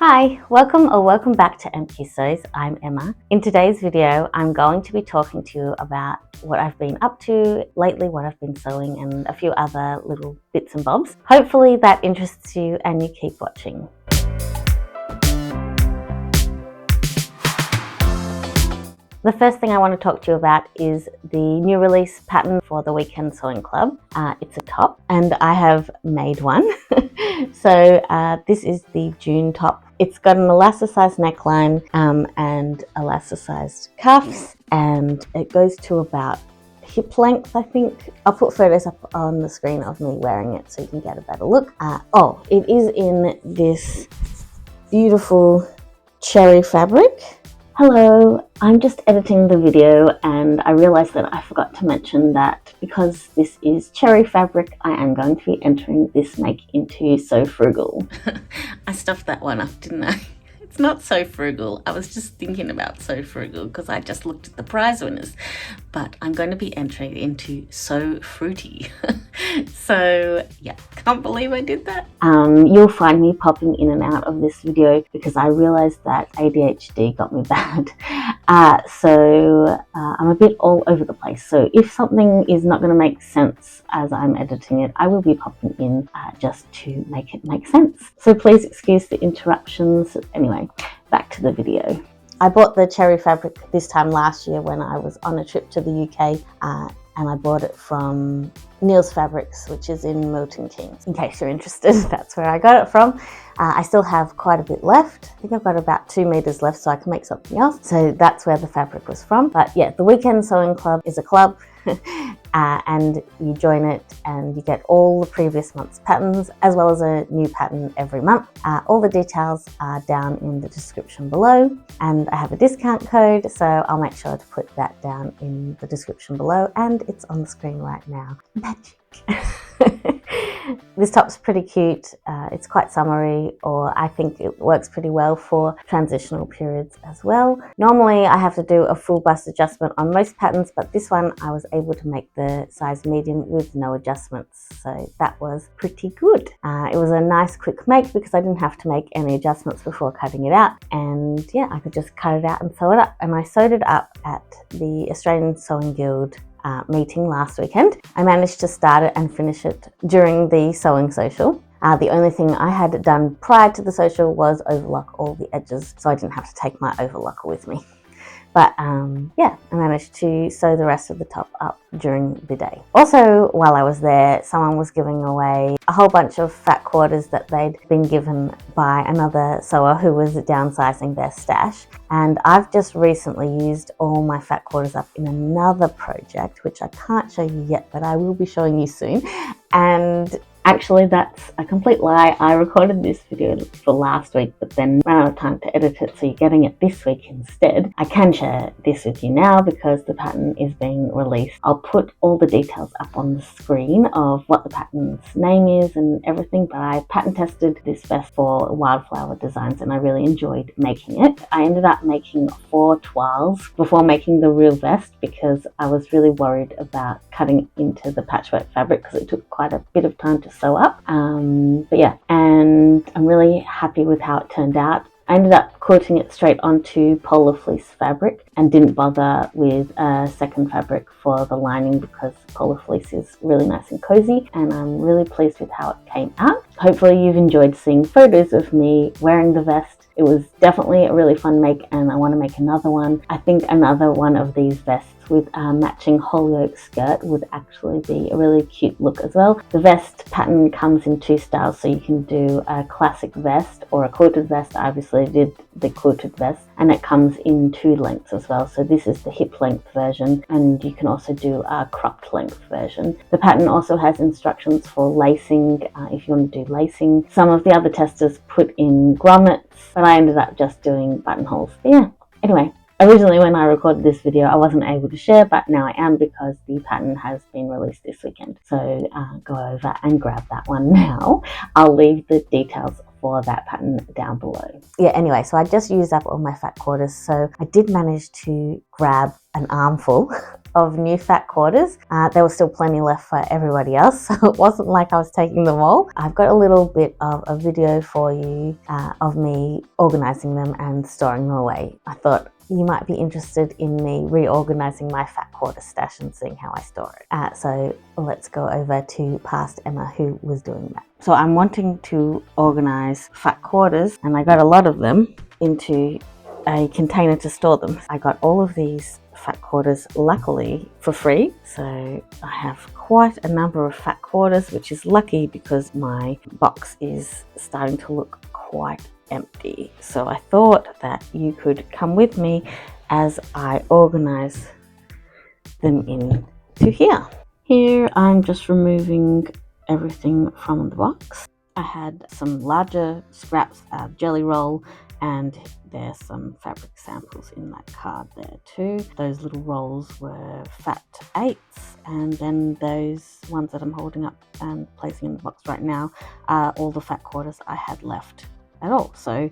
Hi, welcome back to MQ Sews. I'm Emma. In today's video, I'm going to be talking to you about what I've been up to lately, what I've been sewing, and a few other little bits and bobs. Hopefully that interests you and you keep watching. The first thing I want to talk to you about is the new release pattern for the Weekend Sewing Club. It's a top and I have made one. So this is the June top. It's got an elasticized neckline and elasticized cuffs, and it goes to about hip length, I think. I'll put photos up on the screen of me wearing it so you can get a better look. It is in this beautiful cherry fabric. Hello, I'm just editing the video and I realized that I forgot to mention that because this is cherry fabric, I am going to be entering this make into So Frugal. I stuffed that one up, didn't I? It's not So Frugal. I was just thinking about So Frugal because I just looked at the prize winners, but I'm going to be entering into So Fruity. So yeah, can't believe I did that. You'll find me popping in and out of this video because I realized that ADHD got me bad. I'm a bit all over the place. So if something is not going to make sense as I'm editing it, I will be popping in just to make it make sense. So please excuse the interruptions. Anyway, back to the video. I bought the cherry fabric this time last year when I was on a trip to the UK, and I bought it from Neil's Fabrics, which is in Milton Keynes. In case you're interested, that's where I got it from. I still have quite a bit left. I think I've got about 2 meters left so I can make something else. So that's where the fabric was from. But yeah, the Weekend Sewing Club is a club and you join it and you get all the previous month's patterns as well as a new pattern every month. All the details are down in the description below, and I have a discount code, so I'll make sure to put that down in the description below, and it's on the screen right now. Magic! This top's pretty cute. It's quite summery, or I think it works pretty well for transitional periods as well. Normally I have to do a full bust adjustment on most patterns, but this one I was able to make the size medium with no adjustments, so that was pretty good. It was a nice quick make because I didn't have to make any adjustments before cutting it out, and yeah, I could just cut it out and sew it up. And I sewed it up at the Australian Sewing Guild meeting last weekend. I managed to start it and finish it during the sewing social. The only thing I had done prior to the social was overlock all the edges, so I didn't have to take my overlocker with me. But yeah, I managed to sew the rest of the top up during the day. Also, while I was there, someone was giving away a whole bunch of fat quarters that they'd been given by another sewer who was downsizing their stash. And I've just recently used all my fat quarters up in another project, which I can't show you yet, but I will be showing you soon. And actually, that's a complete lie. I recorded this video for last week, but then ran out of time to edit it, so you're getting it this week instead. I can share this with you now because the pattern is being released. I'll put all the details up on the screen of what the pattern's name is and everything, but I pattern tested this vest for Wildflower Designs and I really enjoyed making it. I ended up making 4 toiles before making the real vest because I was really worried about cutting into the patchwork fabric because it took quite a bit of time to sew up. But yeah, and I'm really happy with how it turned out. I ended up quilting it straight onto polar fleece fabric and didn't bother with a second fabric for the lining because polar fleece is really nice and cozy, and I'm really pleased with how it came out. Hopefully you've enjoyed seeing photos of me wearing the vest. It was definitely a really fun make and I want to make another one. I think another one of these vests with a matching whole yoke skirt would actually be a really cute look as well. The vest pattern comes in 2 styles, so you can do a classic vest or a quilted vest. I obviously did the quilted vest, and it comes in 2 lengths as well. So this is the hip length version, and you can also do a cropped length version. The pattern also has instructions for lacing if you want to do lacing. Some of the other testers put in grommets, but I ended up just doing buttonholes. But yeah, anyway. Originally, when I recorded this video, I wasn't able to share, but now I am because the pattern has been released this weekend. So go over and grab that one now. I'll leave the details for that pattern down below. Yeah, anyway, so I just used up all my fat quarters, so I did manage to grab an armful of new fat quarters. There was still plenty left for everybody else, so it wasn't like I was taking them all. I've got a little bit of a video for you of me organizing them and storing them away. I thought you might be interested in me reorganizing my fat quarter stash and seeing how I store it. So let's go over to past Emma, who was doing that. So I'm wanting to organize fat quarters, and I got a lot of them into a container to store them. I got all of these fat quarters luckily for free, so I have quite a number of fat quarters, which is lucky because my box is starting to look quite empty. So I thought that you could come with me as I organize them into here. Here I'm just removing everything from the box. I had some larger scraps of jelly roll, and there's some fabric samples in that card there too. Those little rolls were fat 8s, and then those ones that I'm holding up and placing in the box right now are all the fat quarters I had left at all. So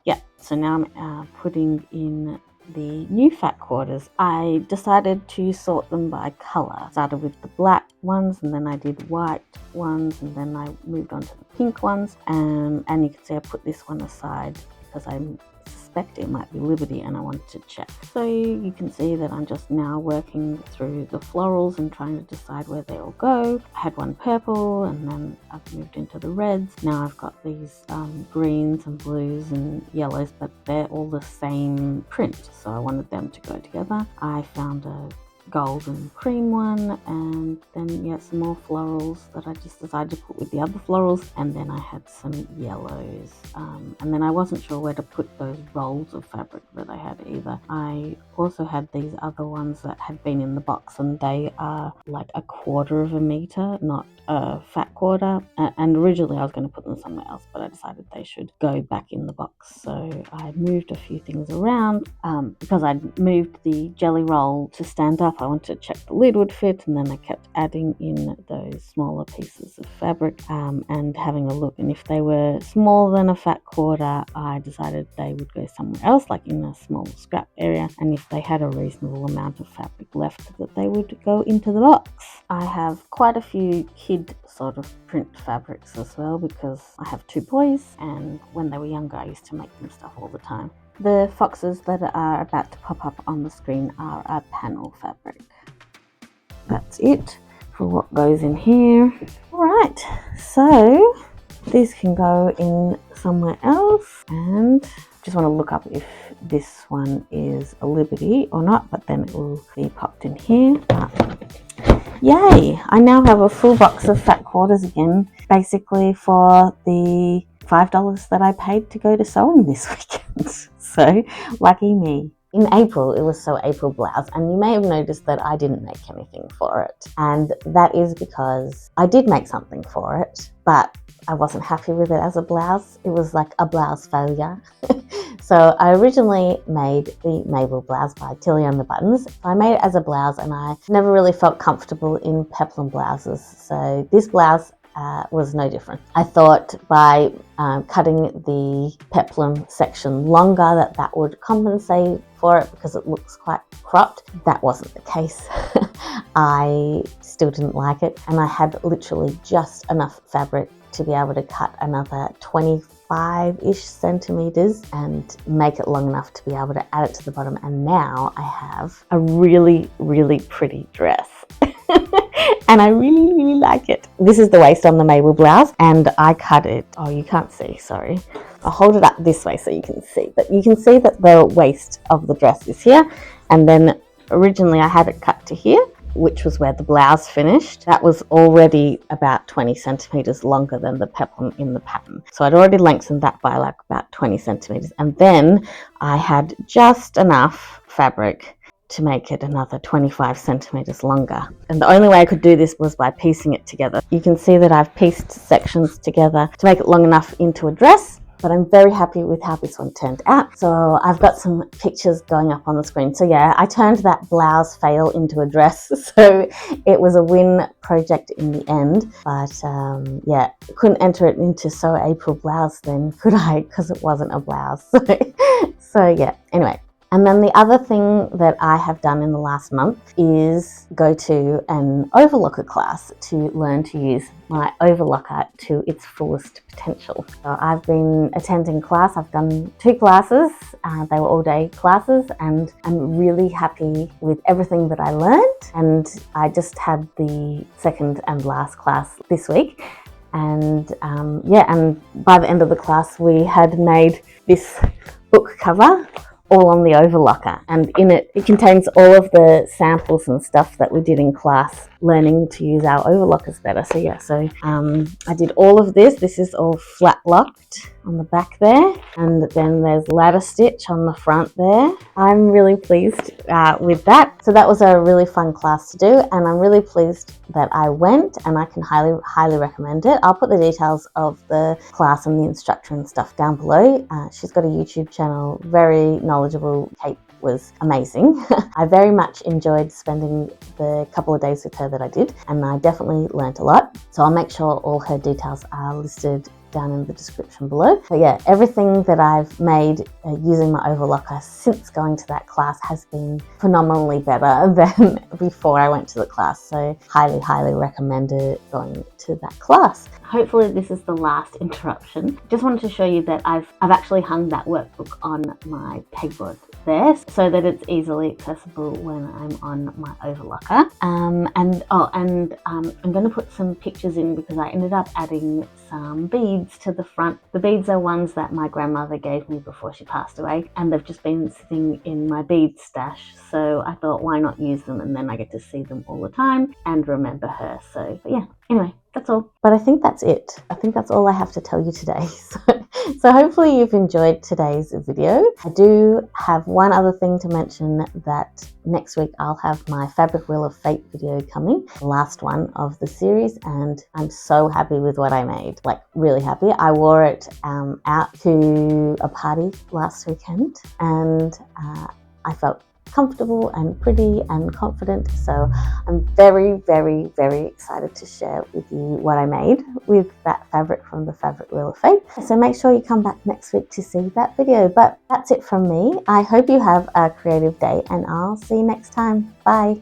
yeah, so now I'm putting in the new fat quarters. I decided to sort them by color. Started with the black ones, and then I did white ones, and then I moved on to the pink ones, and you can see I put this one aside because I suspect it might be Liberty and I wanted to check. So you can see that I'm just now working through the florals and trying to decide where they all go. I had one purple, and then I've moved into the reds. Now I've got these greens and blues and yellows, but they're all the same print, so I wanted them to go together. I found a gold and cream one, and then yeah, some more florals that I just decided to put with the other florals, and then I had some yellows, and then I wasn't sure where to put those rolls of fabric that I had either. I also had these other ones that had been in the box, and they are like 1/4 meter, not a fat quarter, and originally I was going to put them somewhere else, but I decided they should go back in the box. So I moved a few things around because I'd moved the jelly roll to stand up. I wanted to check the lid would fit, and then I kept adding in those smaller pieces of fabric and having a look, and if they were smaller than a fat quarter, I decided they would go somewhere else, like in a small scrap area, and if they had a reasonable amount of fabric left, that they would go into the box. I have quite a few kid sort of print fabrics as well because I have 2 boys, and when they were younger I used to make them stuff all the time. The foxes that are about to pop up on the screen are a panel fabric. That's it for what goes in here. Alright, so these can go in somewhere else, and just want to look up if this one is a Liberty or not, but then it will be popped in here. Yay! I now have a full box of fat quarters again, basically for the $5 that I paid to go to sewing this weekend. So lucky me. In April, it was Sew April blouse, and you may have noticed that I didn't make anything for it, and that is because I did make something for it, but I wasn't happy with it as a blouse. It was like a blouse failure. So I originally made the Mabel blouse by Tilly on the Buttons. I made it as a blouse, and I never really felt comfortable in peplum blouses, so this blouse was no different. I thought by cutting the peplum section longer that would compensate for it because it looks quite cropped. That wasn't the case. I still didn't like it, and I had literally just enough fabric to be able to cut another 25-ish centimeters and make it long enough to be able to add it to the bottom, and now I have a really, really pretty dress. And I really, really like it. This is the waist on the Mabel blouse, and I cut it. Oh, you can't see, sorry. I'll hold it up this way so you can see. But you can see that the waist of the dress is here, and then originally I had it cut to here, which was where the blouse finished. That was already about 20 centimeters longer than the peplum in the pattern. So I'd already lengthened that by like about 20 centimeters. And then I had just enough fabric to make it another 25 centimeters longer. And the only way I could do this was by piecing it together. You can see that I've pieced sections together to make it long enough into a dress, but I'm very happy with how this one turned out. So I've got some pictures going up on the screen. So yeah, I turned that blouse fail into a dress. So it was a win project in the end. But yeah, couldn't enter it into Sew April blouse then, could I? Because it wasn't a blouse. So yeah, anyway. And then the other thing that I have done in the last month is go to an overlocker class to learn to use my overlocker to its fullest potential. So I've been attending class. I've done 2 classes. They were all day classes, and I'm really happy with everything that I learned. And I just had the second and last class this week. And and by the end of the class, we had made this book cover all on the overlocker, and in it contains all of the samples and stuff that we did in class learning to use our overlockers better. So I did all of this. This is all flat locked on the back there, and then there's ladder stitch on the front there. I'm really pleased with that. So that was a really fun class to do, and I'm really pleased that I went, and I can highly recommend it. I'll put the details of the class and the instructor and stuff down below. She's got a YouTube channel, very knowledgeable. Kate was amazing. I very much enjoyed spending the couple of days with her that I did, and I definitely learnt a lot. So I'll make sure all her details are listed down in the description below. But yeah, everything that I've made using my overlocker since going to that class has been phenomenally better than before I went to the class. So highly recommend it going to that class. Hopefully this is the last interruption. Just wanted to show you that I've actually hung that workbook on my pegboard there so that it's easily accessible when I'm on my overlocker. I'm going to put some pictures in because I ended up adding some beads to the front. The beads are ones that my grandmother gave me before she passed away, and they've just been sitting in my bead stash, so I thought why not use them, and then I get to see them all the time and remember her. So but yeah, anyway, that's all. But I think that's it. I think that's all I have to tell you today. So hopefully you've enjoyed today's video. I do have one other thing to mention, that next week I'll have my Fabric Wheel of Fate video coming, the last one of the series, and I'm so happy with what I made, like really happy. I wore it out to a party last weekend, and I felt comfortable and pretty and confident. So I'm very excited to share with you what I made with that fabric from the Fabric Wheel of Fate. So make sure you come back next week to see that video. But that's it from me. I hope you have a creative day, and I'll see you next time. Bye.